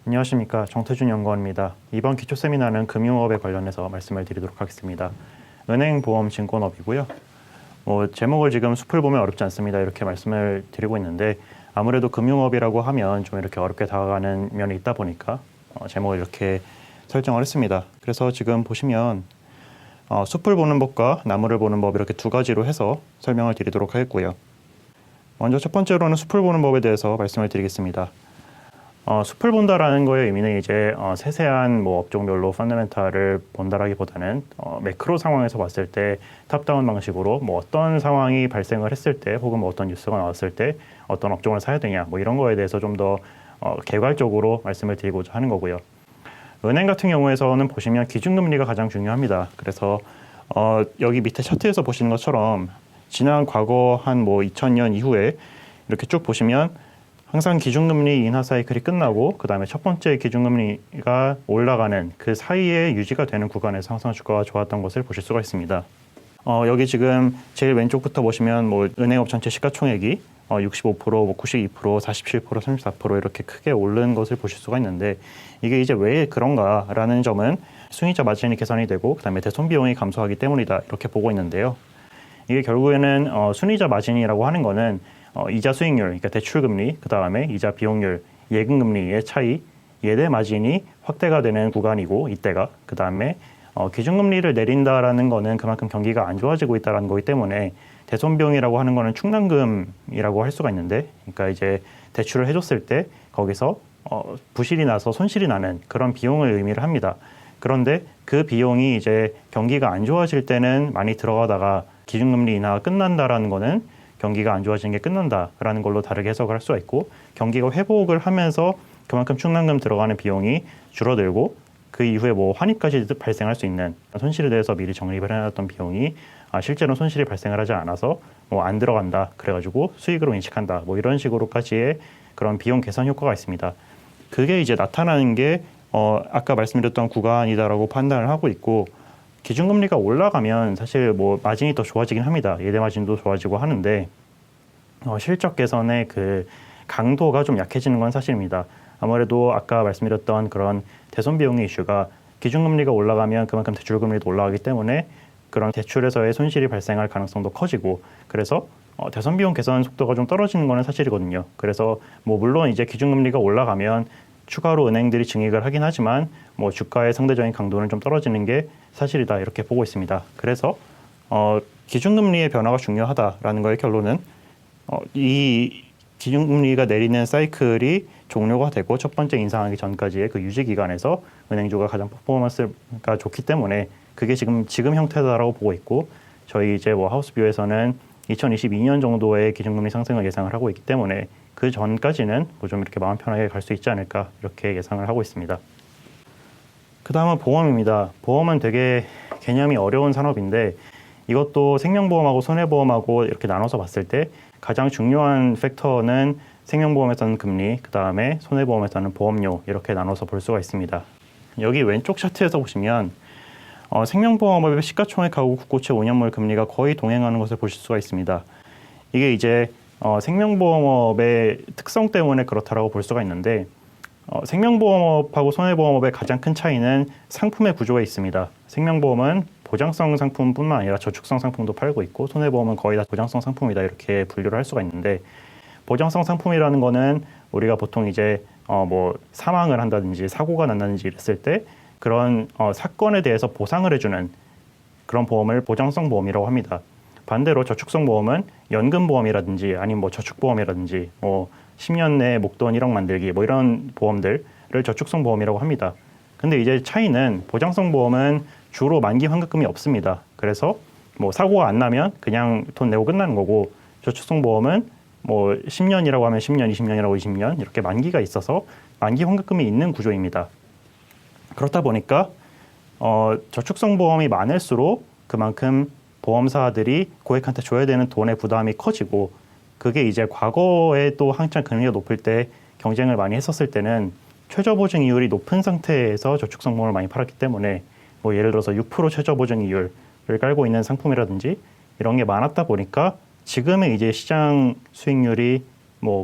안녕하십니까. 정태준 연구원입니다. 이번 기초 세미나는 금융업에 관련해서 말씀을 드리도록 하겠습니다. 은행, 보험, 증권업이고요. 제목을 지금 숲을 보면 어렵지 않습니다. 이렇게 말씀을 드리고 있는데 아무래도 금융업이라고 하면 좀 이렇게 어렵게 다가가는 면이 있다 보니까 제목을 이렇게 설정을 했습니다. 그래서 지금 보시면 숲을 보는 법과 나무를 보는 법 이렇게 두 가지로 해서 설명을 드리도록 하겠고요. 먼저 첫 번째로는 숲을 보는 법에 대해서 말씀을 드리겠습니다. 숲을 본다라는 거의 의미는 이제 세세한 업종별로 펀더멘탈을 본다라기보다는 매크로 상황에서 봤을 때 탑다운 방식으로 어떤 상황이 발생을 했을 때 혹은 어떤 뉴스가 나왔을 때 어떤 업종을 사야 되냐 이런 거에 대해서 좀 더 개괄적으로 말씀을 드리고자 하는 거고요. 은행 같은 경우에서는 보시면 기준금리가 가장 중요합니다. 그래서 여기 밑에 차트에서 보시는 것처럼 지난 과거 한 2000년 이후에 이렇게 쭉 보시면 항상 기준금리 인하 사이클이 끝나고 그 다음에 첫 번째 기준금리가 올라가는 그 사이에 유지가 되는 구간에서 항상 주가가 좋았던 것을 보실 수가 있습니다. 여기 지금 제일 왼쪽부터 보시면 은행업 전체 시가총액이 65%, 92%, 47%, 34% 이렇게 크게 오른 것을 보실 수가 있는데 이게 이제 왜 그런가라는 점은 순이자 마진이 개선이 되고 그 다음에 대손 비용이 감소하기 때문이다 이렇게 보고 있는데요. 이게 결국에는 순이자 마진이라고 하는 거는 이자 수익률, 그러니까 대출금리, 그 다음에 이자 비용률, 예금금리의 차이, 예대 마진이 확대가 되는 구간이고 이때가 그 다음에 기준금리를 내린다라는 거는 그만큼 경기가 안 좋아지고 있다는 거기 때문에 대손 비용이라고 하는 거는 충당금이라고 할 수가 있는데, 그러니까 이제 대출을 해줬을 때 거기서 부실이 나서 손실이 나는 그런 비용을 의미를 합니다. 그런데 그 비용이 이제 경기가 안 좋아질 때는 많이 들어가다가 기준금리 인하가 끝난다라는 거는 경기가 안 좋아지는 게 끝난다라는 걸로 다르게 해석을 할 수가 있고, 경기가 회복을 하면서 그만큼 충당금 들어가는 비용이 줄어들고 그 이후에 환입까지 발생할 수 있는 손실에 대해서 미리 적립을 해놨던 비용이 실제로 손실이 발생을 하지 않아서 안 들어간다 그래가지고 수익으로 인식한다 이런 식으로까지의 그런 비용 개선 효과가 있습니다. 그게 이제 나타나는 게 아까 말씀드렸던 구간이다라고 판단을 하고 있고, 기준금리가 올라가면 사실 마진이 더 좋아지긴 합니다. 예대 마진도 좋아지고 하는데 실적 개선의 그 강도가 좀 약해지는 건 사실입니다. 아무래도 아까 말씀드렸던 그런 대손 비용의 이슈가 기준금리가 올라가면 그만큼 대출금리도 올라가기 때문에 그런 대출에서의 손실이 발생할 가능성도 커지고, 그래서 대손 비용 개선 속도가 좀 떨어지는 거는 사실이거든요. 그래서 물론 이제 기준금리가 올라가면 추가로 은행들이 증액을 하긴 하지만 주가의 상대적인 강도는 좀 떨어지는 게 사실이다 이렇게 보고 있습니다. 그래서 기준금리의 변화가 중요하다라는 거의 결론은 이 기준금리가 내리는 사이클이 종료가 되고 첫 번째 인상하기 전까지의 그 유지 기간에서 은행주가 가장 퍼포먼스가 좋기 때문에 그게 지금 형태다라고 보고 있고, 저희 이제 하우스뷰에서는 2022년 정도의 기준금리 상승을 예상을 하고 있기 때문에 그 전까지는 좀 이렇게 마음 편하게 갈 수 있지 않을까 이렇게 예상을 하고 있습니다. 그 다음은 보험입니다. 보험은 되게 개념이 어려운 산업인데 이것도 생명보험하고 손해보험하고 이렇게 나눠서 봤을 때 가장 중요한 팩터는 생명보험에서는 금리, 그 다음에 손해보험에서는 보험료 이렇게 나눠서 볼 수가 있습니다. 여기 왼쪽 차트에서 보시면 생명보험업의 시가총액하고 국고채 5년물 금리가 거의 동행하는 것을 보실 수가 있습니다. 이게 이제 생명보험업의 특성 때문에 그렇다라고 볼 수가 있는데 생명보험업하고 손해보험업의 가장 큰 차이는 상품의 구조에 있습니다. 생명보험은 보장성 상품뿐만 아니라 저축성 상품도 팔고 있고 손해보험은 거의 다 보장성 상품이다 이렇게 분류를 할 수가 있는데, 보장성 상품이라는 거는 우리가 보통 이제 사망을 한다든지 사고가 난다든지 이랬을 때 그런 사건에 대해서 보상을 해주는 그런 보험을 보장성 보험이라고 합니다. 반대로 저축성 보험은 연금보험이라든지 아니면 저축보험이라든지 10년 내에 목돈 1억 만들기 이런 보험들을 저축성 보험이라고 합니다. 근데 이제 차이는 보장성 보험은 주로 만기 환급금이 없습니다. 그래서 사고가 안 나면 그냥 돈 내고 끝나는 거고, 저축성 보험은 10년이라고 하면 10년, 20년이라고 20년 이렇게 만기가 있어서 만기 환급금이 있는 구조입니다. 그렇다 보니까 저축성 보험이 많을수록 그만큼 보험사들이 고객한테 줘야 되는 돈의 부담이 커지고, 그게 이제 과거에 또 한창 금리가 높을 때 경쟁을 많이 했었을 때는 최저보증 이율이 높은 상태에서 저축성 보험을 많이 팔았기 때문에 예를 들어서 6% 최저보증 이율을 깔고 있는 상품이라든지 이런 게 많았다 보니까 지금의 이제 시장 수익률이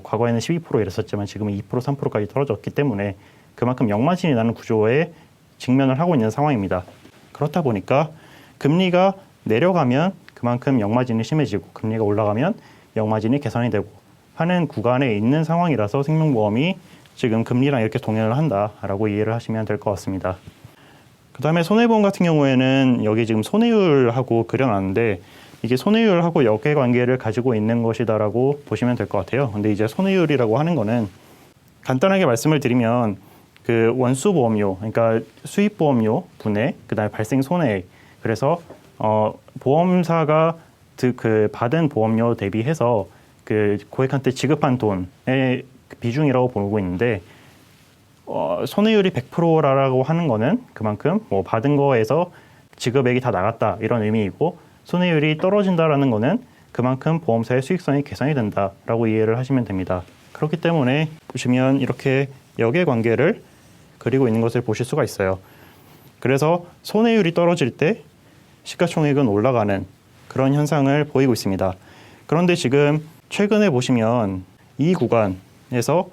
과거에는 12% 이랬었지만 지금은 2%, 3%까지 떨어졌기 때문에 그만큼 역마진이 나는 구조에 직면을 하고 있는 상황입니다. 그렇다 보니까 금리가 내려가면 그만큼 역마진이 심해지고 금리가 올라가면 역마진이 개선이 되고 하는 구간에 있는 상황이라서 생명보험이 지금 금리랑 이렇게 동행을 한다라고 이해를 하시면 될 것 같습니다. 그 다음에 손해보험 같은 경우에는 여기 지금 손해율하고 그려놨는데 이게 손해율하고 역계관계를 가지고 있는 것이다라고 보시면 될 것 같아요. 근데 이제 손해율이라고 하는 거는 간단하게 말씀을 드리면 그 원수보험료, 그러니까 수입보험료 분해, 그 다음에 발생 손해. 그래서 보험사가 그 받은 보험료 대비해서 그 고객한테 지급한 돈의 비중이라고 보고 있는데 손해율이 100%라고 하는 거는 그만큼 뭐 받은 거에서 지급액이 다 나갔다 이런 의미이고 손해율이 떨어진다라는 거는 그만큼 보험사의 수익성이 개선이 된다라고 이해를 하시면 됩니다. 그렇기 때문에 보시면 이렇게 역의 관계를 그리고 있는 것을 보실 수가 있어요. 그래서 손해율이 떨어질 때 시가총액은 올라가는 그런 현상을 보이고 있습니다. 그런데 지금 최근에 보시면 이 구간에서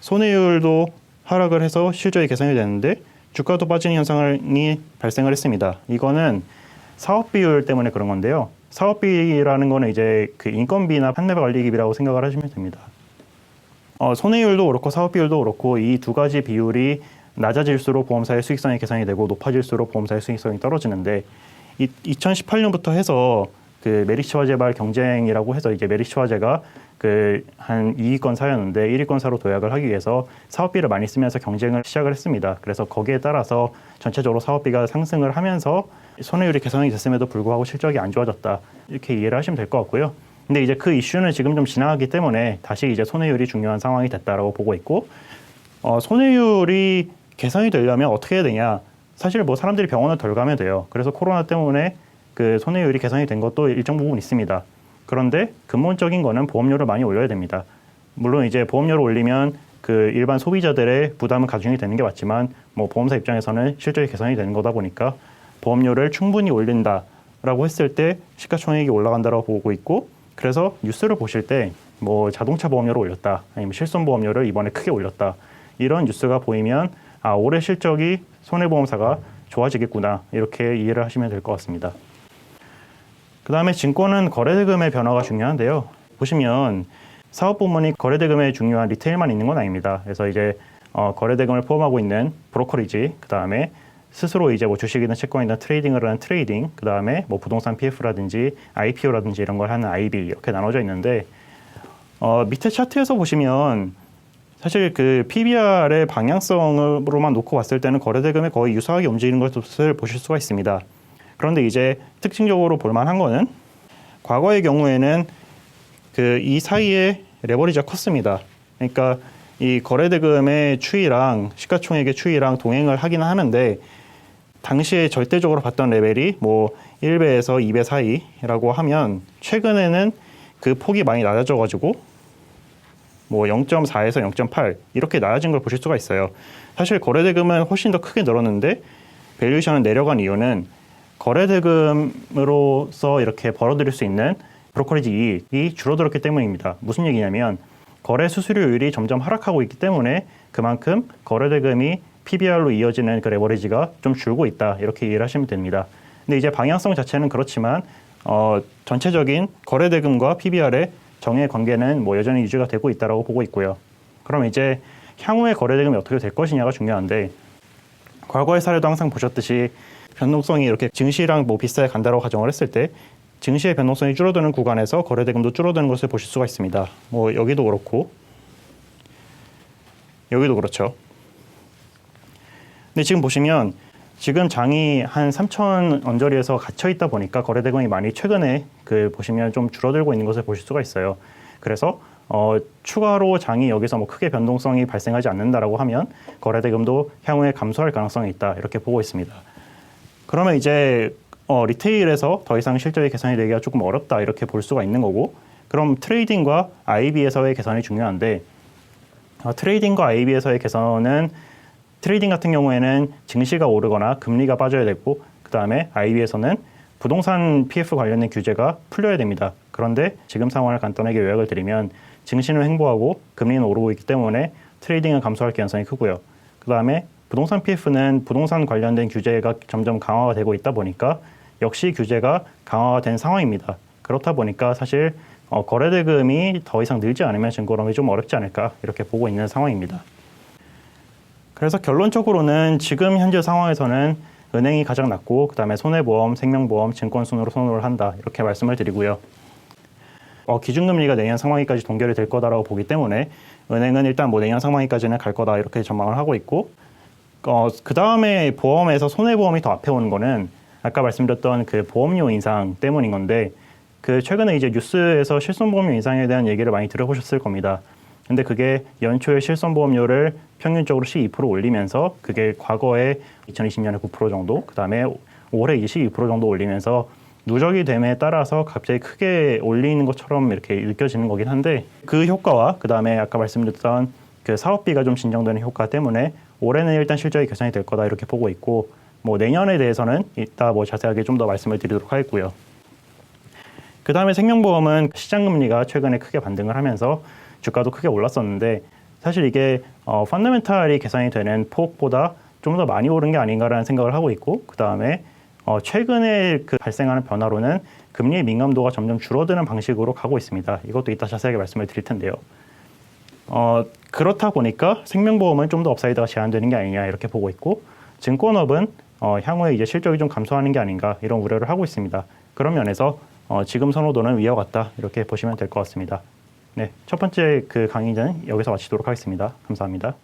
손해율도 하락을 해서 실적이 개선이 되는데 주가도 빠지는 현상이 발생을 했습니다. 이거는 사업비율 때문에 그런 건데요. 사업비라는 거는 이제 그 인건비나 판매관리비라고 생각을 하시면 됩니다. 손해율도 그렇고 사업비율도 그렇고 이 두 가지 비율이 낮아질수록 보험사의 수익성이 개선이 되고 높아질수록 보험사의 수익성이 떨어지는데 2018년부터 해서 그 메리츠 화재발 경쟁이라고 해서 이제 메리츠 화재가 그 한 2위권 사였는데 1위권 사로 도약을 하기 위해서 사업비를 많이 쓰면서 경쟁을 시작을 했습니다. 그래서 거기에 따라서 전체적으로 사업비가 상승을 하면서 손해율이 개선이 됐음에도 불구하고 실적이 안 좋아졌다 이렇게 이해를 하시면 될 것 같고요. 근데 이제 그 이슈는 지금 좀 지나가기 때문에 다시 이제 손해율이 중요한 상황이 됐다라고 보고 있고 손해율이 개선이 되려면 어떻게 해야 되냐? 사실 뭐 사람들이 병원을 덜 가면 돼요. 그래서 코로나 때문에 그 손해율이 개선이 된 것도 일정 부분 있습니다. 그런데 근본적인 거는 보험료를 많이 올려야 됩니다. 물론 이제 보험료를 올리면 그 일반 소비자들의 부담은 가중이 되는 게 맞지만 뭐 보험사 입장에서는 실적이 개선이 되는 거다 보니까 보험료를 충분히 올린다라고 했을 때 시가총액이 올라간다고 보고 있고 그래서 뉴스를 보실 때 뭐 자동차 보험료를 올렸다 아니면 실손보험료를 이번에 크게 올렸다 이런 뉴스가 보이면 올해 실적이 손해보험사가 좋아지겠구나 이렇게 이해를 하시면 될 것 같습니다. 그 다음에 증권은 거래대금의 변화가 중요한데요. 보시면 사업부문이 거래대금에 중요한 리테일만 있는 건 아닙니다. 그래서 이제 거래대금을 포함하고 있는 브로커리지, 그 다음에 스스로 이제 뭐 주식이든 채권이든 트레이딩을 하는 트레이딩, 그 다음에 뭐 부동산 PF라든지 IPO라든지 이런 걸 하는 IB 이렇게 나눠져 있는데 밑에 차트에서 보시면 사실 그 PBR의 방향성으로만 놓고 봤을 때는 거래대금이 거의 유사하게 움직이는 것을 보실 수가 있습니다. 그런데 이제 특징적으로 볼만한 거는 과거의 경우에는 그 이 사이에 레버리지가 컸습니다. 그러니까 이 거래대금의 추이랑 시가총액의 추이랑 동행을 하긴 하는데 당시에 절대적으로 봤던 레벨이 뭐 1배에서 2배 사이라고 하면 최근에는 그 폭이 많이 낮아져가지고 뭐 0.4에서 0.8 이렇게 낮아진 걸 보실 수가 있어요. 사실 거래대금은 훨씬 더 크게 늘었는데 밸류에이션은 내려간 이유는 거래대금으로서 이렇게 벌어들일 수 있는 브로커리지 이익이 줄어들었기 때문입니다. 무슨 얘기냐면 거래 수수료율이 점점 하락하고 있기 때문에 그만큼 거래대금이 PBR로 이어지는 그 레버리지가 좀 줄고 있다 이렇게 이해를 하시면 됩니다. 근데 이제 방향성 자체는 그렇지만 전체적인 거래대금과 PBR의 정의 관계는 뭐 여전히 유지가 되고 있다라고 보고 있고요. 그럼 이제 향후의 거래대금이 어떻게 될 것이냐가 중요한데 과거의 사례도 항상 보셨듯이 변동성이 이렇게 증시랑 뭐 비슷하게 간다고 가정을 했을 때 증시의 변동성이 줄어드는 구간에서 거래대금도 줄어드는 것을 보실 수가 있습니다. 뭐 여기도 그렇고 여기도 그렇죠. 근데 지금 보시면 지금 장이 한 3천 언저리에서 갇혀 있다 보니까 거래대금이 많이 최근에 그 보시면 좀 줄어들고 있는 것을 보실 수가 있어요. 그래서 추가로 장이 여기서 뭐 크게 변동성이 발생하지 않는다라고 하면 거래대금도 향후에 감소할 가능성이 있다 이렇게 보고 있습니다. 그러면 이제 리테일에서 더 이상 실적의 개선이 되기가 조금 어렵다 이렇게 볼 수가 있는 거고 그럼 트레이딩과 IB에서의 개선이 중요한데 트레이딩과 IB에서의 개선은 트레이딩 같은 경우에는 증시가 오르거나 금리가 빠져야 되고 그 다음에 IB에서는 부동산 PF 관련된 규제가 풀려야 됩니다. 그런데 지금 상황을 간단하게 요약을 드리면 증시는 횡보하고 금리는 오르고 있기 때문에 트레이딩은 감소할 가능성이 크고요. 그 그다음에 부동산 PF는 부동산 관련된 규제가 점점 강화가 되고 있다 보니까 역시 규제가 강화가 된 상황입니다. 그렇다 보니까 사실 거래대금이 더 이상 늘지 않으면 증권업이 좀 어렵지 않을까 이렇게 보고 있는 상황입니다. 그래서 결론적으로는 지금 현재 상황에서는 은행이 가장 낮고 그다음에 손해보험, 생명보험, 증권 순으로 선호를 한다 이렇게 말씀을 드리고요. 기준금리가 내년 상반기까지 동결이 될 거다라고 보기 때문에 은행은 일단 뭐 내년 상반기까지는 갈 거다 이렇게 전망을 하고 있고 그 다음에 보험에서 손해보험이 더 앞에 오는 거는 아까 말씀드렸던 그 보험료 인상 때문인 건데 그 최근에 이제 뉴스에서 실손보험료 인상에 대한 얘기를 많이 들어보셨을 겁니다. 근데 그게 연초에 실손보험료를 평균적으로 12% 올리면서 그게 과거에 2020년에 9% 정도, 그 다음에 올해 22% 정도 올리면서 누적이 됨에 따라서 갑자기 크게 올리는 것처럼 이렇게 느껴지는 거긴 한데 그 효과와 그 다음에 아까 말씀드렸던 그 사업비가 좀 진정되는 효과 때문에 올해는 일단 실적이 개선이 될 거다 이렇게 보고 있고 뭐 내년에 대해서는 이따 뭐 자세하게 좀 더 말씀을 드리도록 하겠고요. 그 다음에 생명보험은 시장금리가 최근에 크게 반등을 하면서 주가도 크게 올랐었는데 사실 이게 펀더멘탈이 개선이 되는 폭보다 좀 더 많이 오른 게 아닌가라는 생각을 하고 있고 그 다음에 최근에 그 발생하는 변화로는 금리의 민감도가 점점 줄어드는 방식으로 가고 있습니다. 이것도 이따 자세하게 말씀을 드릴 텐데요. 그렇다 보니까 생명보험은 좀 더 업사이드가 제한되는 게 아니냐 이렇게 보고 있고 증권업은 향후에 이제 실적이 좀 감소하는 게 아닌가 이런 우려를 하고 있습니다. 그런 면에서 지금 선호도는 위와 같다 이렇게 보시면 될 것 같습니다. 네, 첫 번째 그 강의는 여기서 마치도록 하겠습니다. 감사합니다.